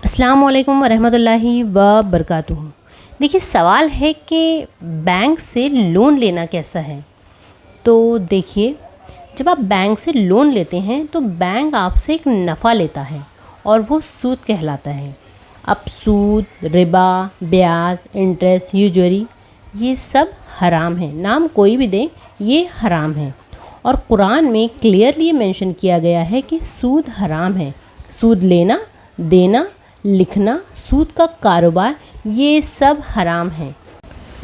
السلام علیکم ورحمۃ اللہ وبرکاتہ۔ دیکھیے سوال ہے کہ بینک سے لون لینا کیسا ہے؟ تو دیکھیے جب آپ بینک سے لون لیتے ہیں تو بینک آپ سے ایک نفع لیتا ہے اور وہ سود کہلاتا ہے۔ اب سود، ربا، بیاج، انٹرسٹ، یوجری یہ سب حرام ہیں، نام کوئی بھی دیں یہ حرام ہے، اور قرآن میں کلیئرلی مینشن کیا گیا ہے کہ سود حرام ہے۔ سود لینا، دینا، لکھنا، سود کا کاروبار یہ سب حرام ہیں،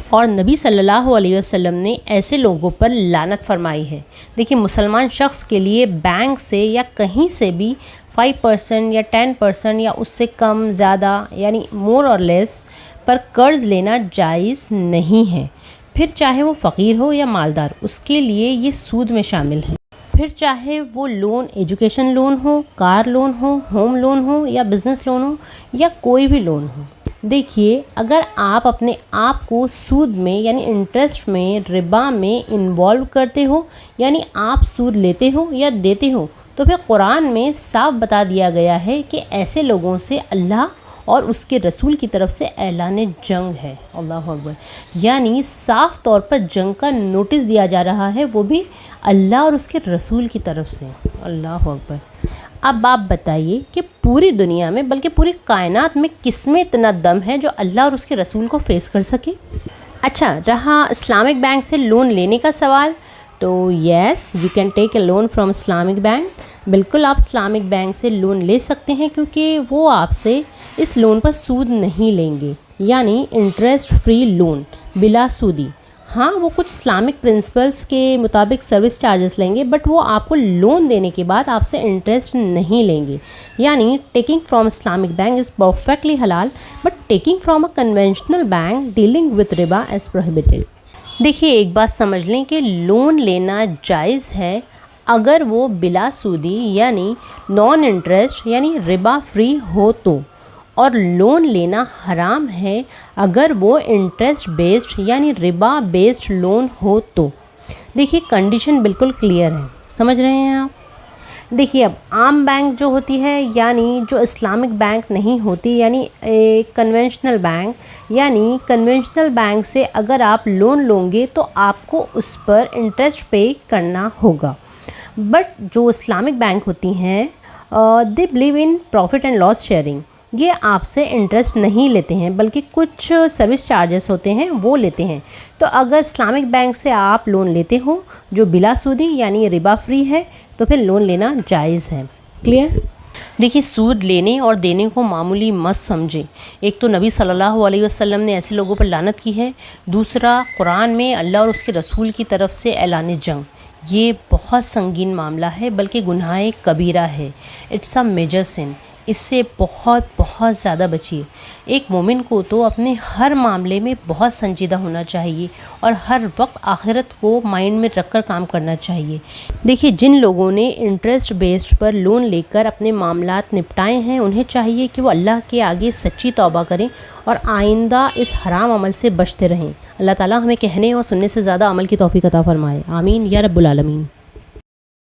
اور نبی صلی اللہ علیہ وسلم نے ایسے لوگوں پر لعنت فرمائی ہے۔ دیکھیے مسلمان شخص کے لیے بینک سے یا کہیں سے بھی 5% یا 10% یا اس سے کم زیادہ یعنی مور اور لیس پر قرض لینا جائز نہیں ہے، پھر چاہے وہ فقیر ہو یا مالدار، اس کے لیے یہ سود میں شامل ہے۔ پھر چاہے وہ لون ایجوکیشن لون ہو، کار لون ہو، ہوم لون ہو یا بزنس لون ہو یا کوئی بھی لون ہو۔ دیکھیے اگر آپ اپنے آپ کو سود میں یعنی انٹرسٹ میں، ربا میں انوالو کرتے ہو، یعنی آپ سود لیتے ہو یا دیتے ہو، تو پھر قرآن میں صاف بتا دیا گیا ہے کہ ایسے لوگوں سے اللہ اور اس کے رسول کی طرف سے اعلان جنگ ہے۔ اللہ اکبر، یعنی صاف طور پر جنگ کا نوٹس دیا جا رہا ہے، وہ بھی اللہ اور اس کے رسول کی طرف سے۔ اللہ اکبر۔ اب آپ بتائیے کہ پوری دنیا میں بلکہ پوری کائنات میں کس میں اتنا دم ہے جو اللہ اور اس کے رسول کو فیس کر سکے؟ اچھا رہا اسلامک بینک سے لون لینے کا سوال، تو yes you can take a loan from Islamic bank. بالکل آپ اسلامک بینک سے لون لے سکتے ہیں، کیونکہ وہ آپ سے اس لون پر سود نہیں لیں گے، یعنی انٹرسٹ فری لون بلا سودی۔ ہاں وہ کچھ اسلامک پرنسپلس کے مطابق سروس چارجز لیں گے، بٹ وہ آپ کو لون دینے کے بعد آپ سے انٹرسٹ نہیں لیں گے، یعنی taking from Islamic bank is perfectly حلال، but taking from a conventional bank dealing with ربا از پروہیبٹڈ۔ دیکھیے ایک بات سمجھ لیں کہ لون لینا جائز ہے اگر وہ بلا سودی یعنی نان انٹرسٹ یعنی ربا فری ہو تو، اور لون لینا حرام ہے اگر وہ انٹرسٹ بیسڈ یعنی ربا بیسڈ لون ہو تو۔ دیکھیے کنڈیشن بالکل کلیئر ہے، سمجھ رہے ہیں آپ؟ دیکھیے اب عام بینک جو ہوتی ہے یعنی جو اسلامک بینک نہیں ہوتی، یعنی کنونشنل بینک، یعنی کنونشنل بینک سے اگر آپ لون لوں گے تو آپ کو اس پر انٹرسٹ پے کرنا ہوگا، بٹ جو اسلامک بینک ہوتی ہیں they believe in profit and loss sharing, یہ آپ سے انٹرسٹ نہیں لیتے ہیں بلکہ کچھ سروس چارجز ہوتے ہیں وہ لیتے ہیں۔ تو اگر اسلامک بینک سے آپ لون لیتے ہو جو بلا سودی یعنی ربا فری ہے تو پھر لون لینا جائز ہے۔ کلیئر؟ دیکھیے سود لینے اور دینے کو معمولی مت سمجھیں۔ ایک تو نبی صلی اللہ علیہ وسلم نے ایسے لوگوں پر لعنت کی ہے، دوسرا قرآن میں اللہ اور اس کے رسول کی طرف سے اعلان جنگ، یہ بہت سنگین معاملہ ہے بلکہ گناہ کبیرہ ہے۔ اٹس اے میجر سن، اس سے بہت زیادہ بچیے۔ ایک مومن کو تو اپنے ہر معاملے میں بہت سنجیدہ ہونا چاہیے اور ہر وقت آخرت کو مائنڈ میں رکھ کر کام کرنا چاہیے۔ دیکھیے جن لوگوں نے انٹرسٹ بیسڈ پر لون لے کر اپنے معاملات نپٹائے ہیں انہیں چاہیے کہ وہ اللہ کے آگے سچی توبہ کریں اور آئندہ اس حرام عمل سے بچتے رہیں۔ اللہ تعالیٰ ہمیں کہنے اور سننے سے زیادہ عمل کی توفیق عطا فرمائے، آمین یا رب العالمین۔